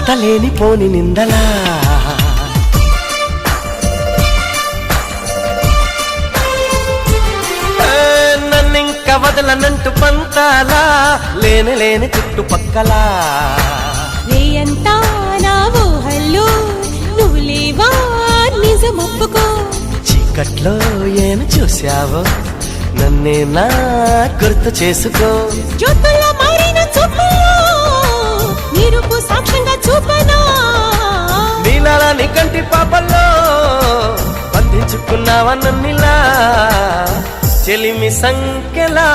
అంతలేని పోని నిందలా నన్నింక వదలనంటూ పంతాలా లేని లేని చుట్టుపక్కలా రేయంతా నా ఊహల్లో నువ్వు లేవా నిజమొప్పుకో చీకట్లో ఏను చూశావో నన్నే నా గుర్తు చేసుకో జ్యోతుల్లో మారిన చూపుల్లో నిరుపు సాక్ష్యంగా చూపనా నీలాల నీ కంటి పాపల్లో బంధించుకున్నావా నన్నిలా చెలిమి సంఖ్యలా